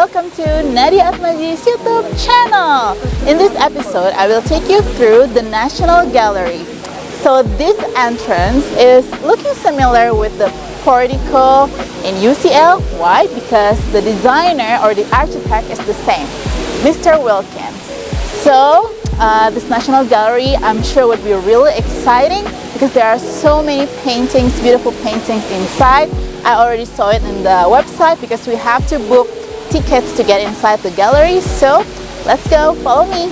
welcome to Nadia Atmaji's YouTube channel. In this episode, I will take you through the National Gallery. So this entrance is looking similar with the portico in UCL. Why? Because the designer or the architect is the same, Mr. Wilkins. So this National Gallery, I'm sure would be really exciting because there are so many paintings, beautiful paintings inside. I already saw it in the website because we have to book tickets to get inside the gallery. So let's go, follow me.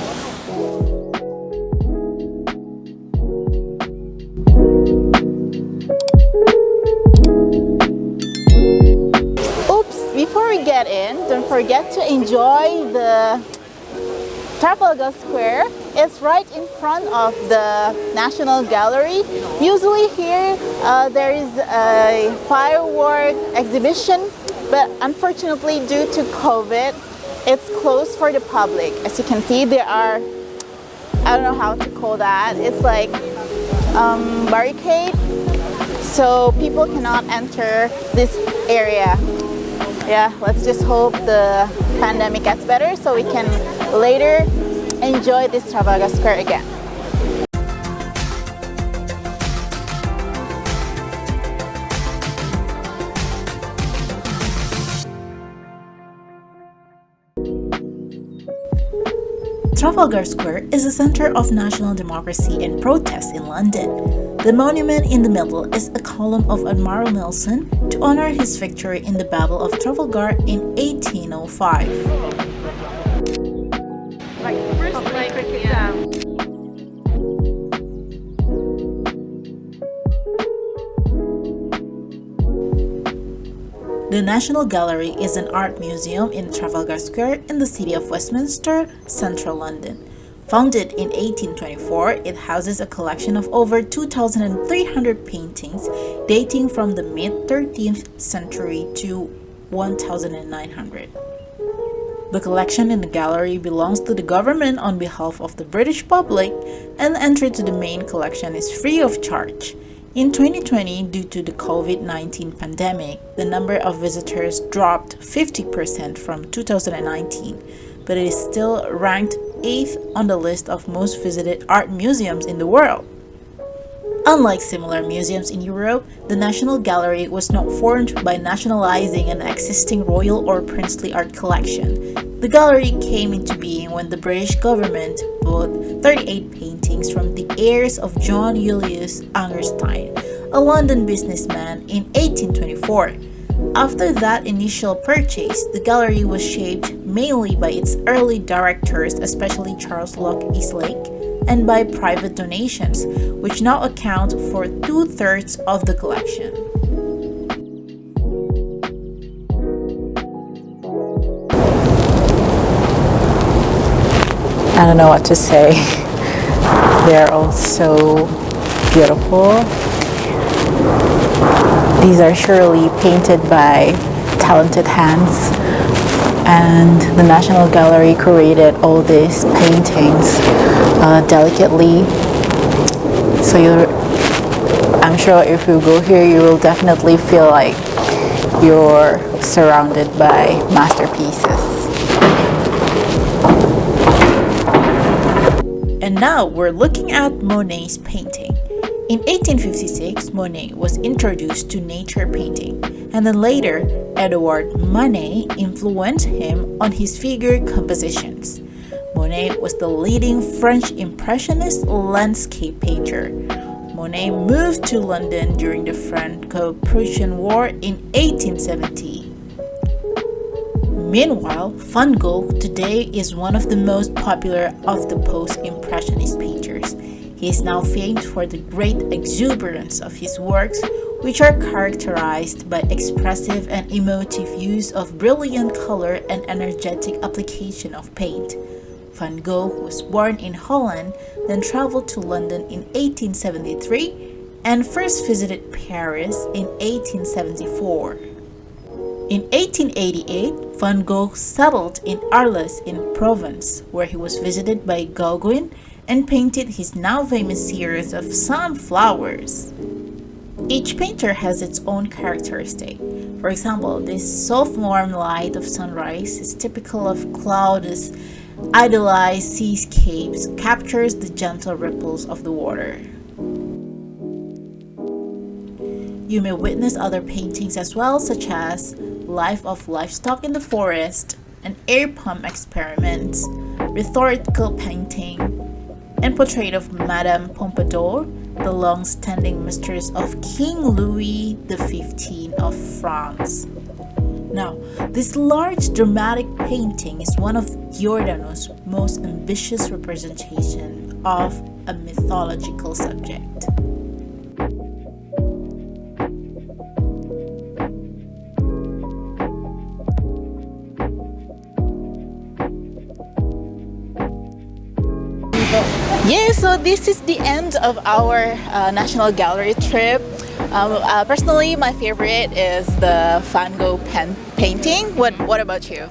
Oops, before we get in, don't forget to enjoy the Trafalgar Square. It's right in front of the National Gallery. Usually here there is a firework exhibition, but unfortunately due to COVID, it's closed for the public. As you can see, there are, I don't know how to call that, it's like barricade, so people cannot enter this area. Yeah, let's just hope the pandemic gets better so we can later enjoy this Trafalgar Square again. Trafalgar Square is the center of national democracy and protest in London. The monument in the middle is a column of Admiral Nelson to honor his victory in the Battle of Trafalgar in 1805. The National Gallery is an art museum in Trafalgar Square in the city of Westminster, central London. Founded in 1824, it houses a collection of over 2,300 paintings dating from the mid-13th century to 1900. The collection in the gallery belongs to the government on behalf of the British public, and entry to the main collection is free of charge. In 2020, due to the COVID-19 pandemic, the number of visitors dropped 50% from 2019, but it is still ranked 8th on the list of most visited art museums in the world. Unlike similar museums in Europe, the National Gallery was not formed by nationalizing an existing royal or princely art collection. The gallery came into being when the British government bought 38 paintings from the heirs of John Julius Angerstein, a London businessman, in 1824. After that initial purchase, the gallery was shaped mainly by its early directors, especially Charles Locke Eastlake, and by private donations, which now account for 2/3 of the collection. I don't know what to say. They're all so beautiful. These are surely painted by talented hands, and the National Gallery created all these paintings delicately. So I'm sure if you go here, you will definitely feel like you're surrounded by masterpieces. And now we're looking at Monet's painting. In 1856, Monet was introduced to nature painting, and then later, Edouard Manet influenced him on his figure compositions. Monet was the leading French Impressionist landscape painter. Monet moved to London during the Franco-Prussian War in 1870. Meanwhile, Van Gogh today is one of the most popular of the post-impressionist painters. He is now famed for the great exuberance of his works, which are characterized by expressive and emotive use of brilliant color and energetic application of paint. Van Gogh was born in Holland, then traveled to London in 1873, and first visited Paris in 1874. In 1888, Van Gogh settled in Arles in Provence, where he was visited by Gogh and painted his now famous series of sunflowers. Each painter has its own characteristic. For example, this soft warm light of sunrise is typical of cloudless, idealized seascapes, captures the gentle ripples of the water. You may witness other paintings as well, such as Life of Livestock in the Forest, an air pump experiment, rhetorical painting, and portrait of Madame Pompadour, the long-standing mistress of King Louis XV of France. Now, this large dramatic painting is one of Giordano's most ambitious representation of a mythological subject. Yeah, so this is the end of our National Gallery trip. Personally, my favorite is the Van Gogh painting. What about you?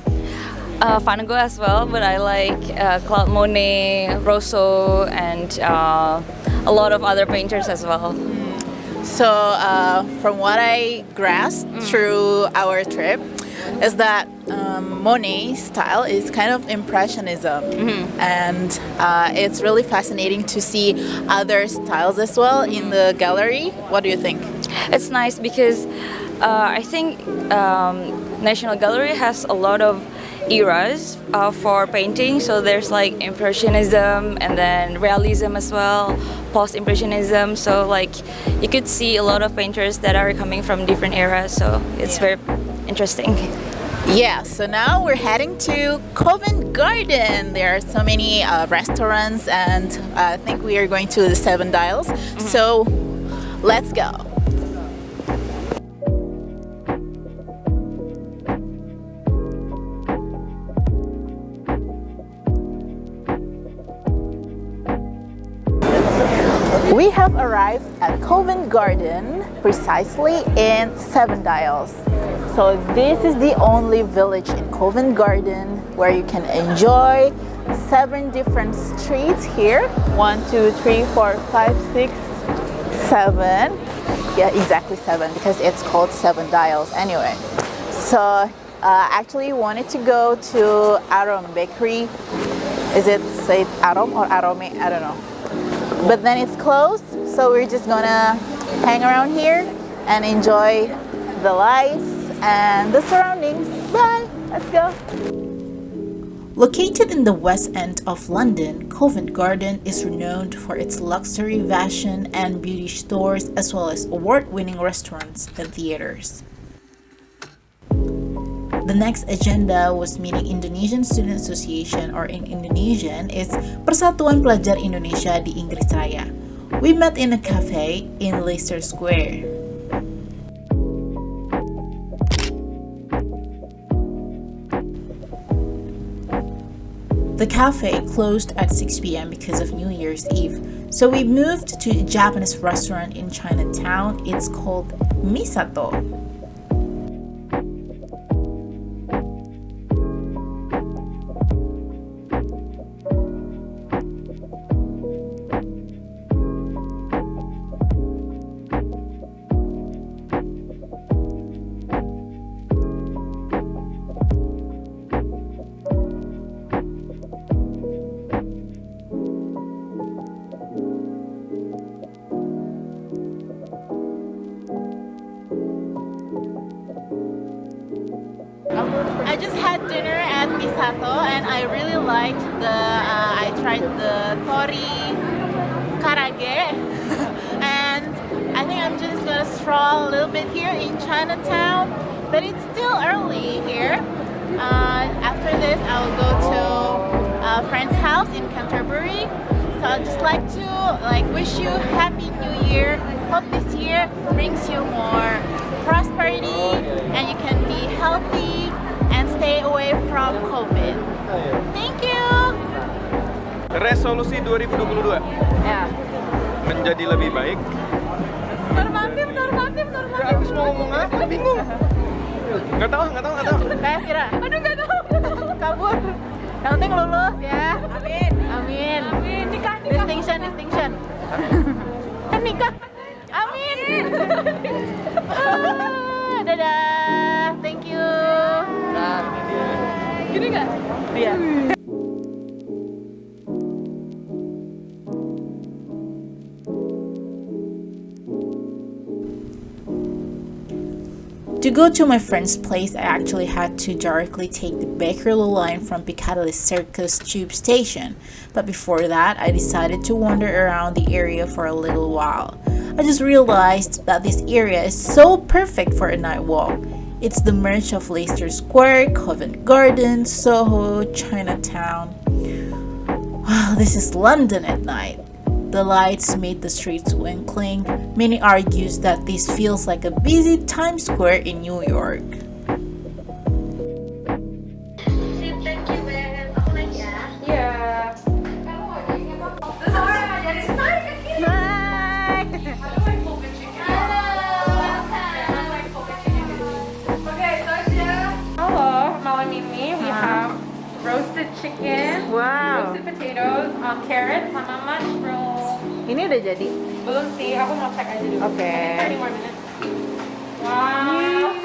Van Gogh as well, but I like Claude Monet, Rousseau, and a lot of other painters as well. So, from what I grasped through our trip, is that Monet's style is kind of impressionism, and it's really fascinating to see other styles as well in the gallery. What do you think? It's nice because I think National Gallery has a lot of eras for painting. So there's like Impressionism and then Realism as well, Post-Impressionism. So like you could see a lot of painters that are coming from different eras. So it's very interesting. Yeah, so now we're heading to Covent Garden. There are so many restaurants, and I think we are going to the Seven Dials. So let's go. We have arrived at Covent Garden precisely in Seven Dials. So this is the only village in Covent Garden where you can enjoy 7 different streets here. 1, 2, 3, 4, 5, 6, 7. Yeah, exactly 7 because it's called Seven Dials anyway. So actually wanted to go to Arom Bakery. Is it say Arom or Arome? I don't know. But then it's closed, so we're just gonna hang around here and enjoy the lights and the surroundings. Bye! Let's go! Located in the west end of London, Covent Garden is renowned for its luxury fashion and beauty stores as well as award-winning restaurants and theaters. The next agenda was meeting Indonesian Student Association, or in Indonesian is Persatuan Pelajar Indonesia di Inggris Raya. We met in a cafe in Leicester Square. The cafe closed at 6 p.m. because of New Year's Eve, so we moved to a Japanese restaurant in Chinatown. It's called Misato. I just had dinner at Misato and I really liked I tried the tori karage and I think I'm just gonna stroll a little bit here in Chinatown, but it's still early here. After this I will go to a friend's house in Canterbury. So I'd just like to wish you Happy New Year. Hope this year brings you more prosperity and you can be healthy and stay away from COVID. Thank you. Resolusi 2022 Ya. menjadi lebih baik. Normatif. Ya, habis mau ngomong apa? Bingung. Nggak tahu. Kayak Vira. Aduh nggak tahu. Kabur. Yang penting lulus ya. Amin. Distinction. Kan nikah. Amin. Dadah. Thank you. Nah, ini dia. Gini nggak? Iya. To go to my friend's place, I actually had to directly take the Bakerloo line from Piccadilly Circus tube station. But before that, I decided to wander around the area for a little while. I just realized that this area is so perfect for a night walk. It's the merge of Leicester Square, Covent Garden, Soho, Chinatown. Wow, this is London at night. The lights made the streets twinkling. Many argues that this feels like a busy Times Square in New York. Thank you, Ben. Aku naik ya. Iya. Terus aku dari situ naik ke kiri. Okay, Nadia. Hello, malam ini we have roasted chicken, Wow. roasted potatoes, carrots, sama mushroom. Ini udah jadi. Belum sih, aku mau cek aja dulu. Oke. 30 more minutes. Wow.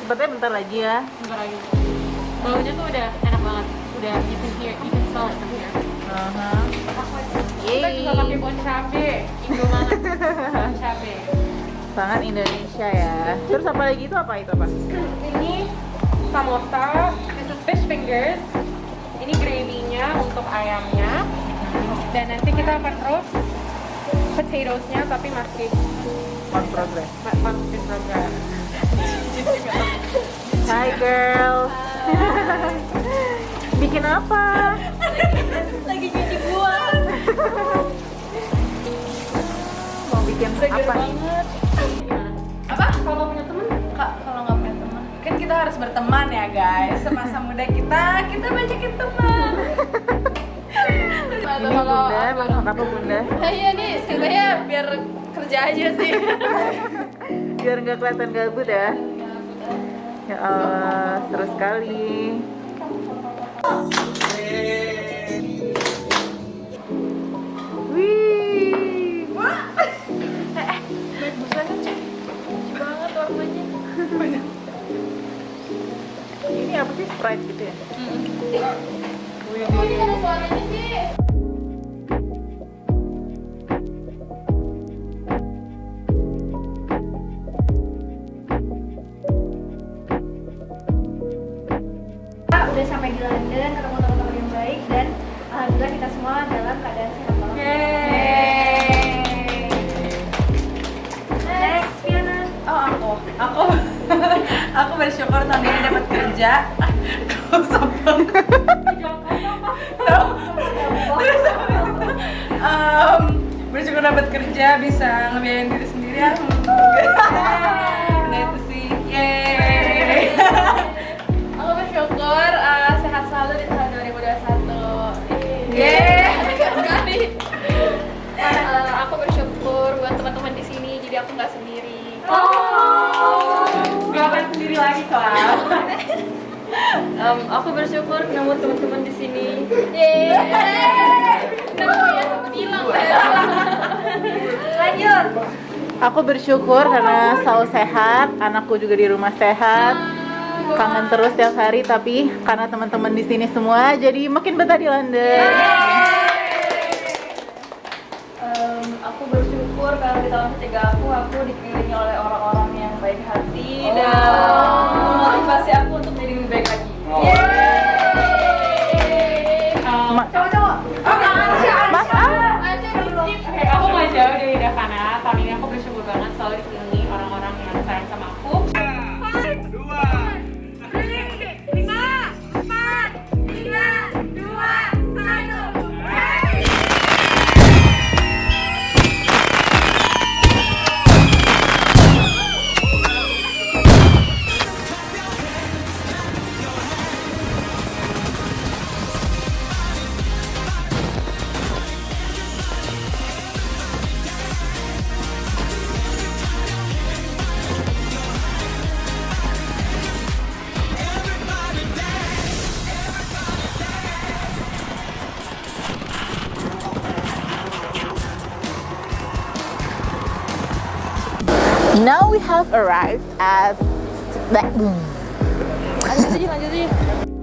Sepertinya bentar lagi ya. Bentar lagi. Baunya tuh udah enak banget. Udah you can hear, you can smell it from here. Kita juga pakai bon cabe, Indo banget. Bon cabe. Sangat Indonesia ya. Terus apa lagi itu apa? Ini samosa, this is fish fingers. Ini gravy-nya untuk ayamnya. Dan nanti kita akan roast potatoes-nya tapi masih On progress. masih progress. Hi girl. Bikin apa? Lagi cuci buah. Mau bikin apa nih? Apa? Kalau punya temen? Kak, kalau nggak punya teman, kan kita harus berteman ya guys. Semasa muda kita banyakin teman. Ini bunda, masak apa bunda? Iya nih, sebenarnya biar kerja aja sih. Biar nggak kelihatan gabut ya. Ya Allah, seru sekali. Wih. Bagus banget cuy. Lucu banget warnanya. Ini apa sih, Sprite gitu ya? Kok ini ada suaranya sih? Udah sampai di London, ketemu teman-teman yang baik dan alhamdulillah kita semua dalam keadaan sehat banget. Next, Fiona. Oh aku bersyukur tahun ini dapat kerja. Bersyukur dapat kerja, bisa ngebiayain diri sendiri. Nah itu sih, yeay. Aku bersyukur sehat selalu di tahun 2021. Yeay. Sekali. Aku bersyukur buat teman-teman di sini, jadi aku nggak sendiri. Gak akan sendiri lagi kelas. Aku bersyukur ketemu teman-teman di sini. Yeay. Kenapa ya sempat hilang? Lanjut. Aku bersyukur karena selalu sehat, anakku juga di rumah sehat. Kangen terus tiap hari, tapi karena teman-teman di sini semua, jadi makin betah di London. Aku bersyukur karena di tahun ketiga aku dikelilingi oleh orang-orang yang baik hati dan memotivasi aku untuk menjadi lebih baik lagi. Cowok-cowok. Mas, Aja dulu. Oke, aku nggak jauh dari Davana. Tahun ini aku bersyukur banget selalu dikelilingi orang-orang yang sayang sama aku. 5, 4, 3, 2, 1. Now we have arrived at the Lanjut aja.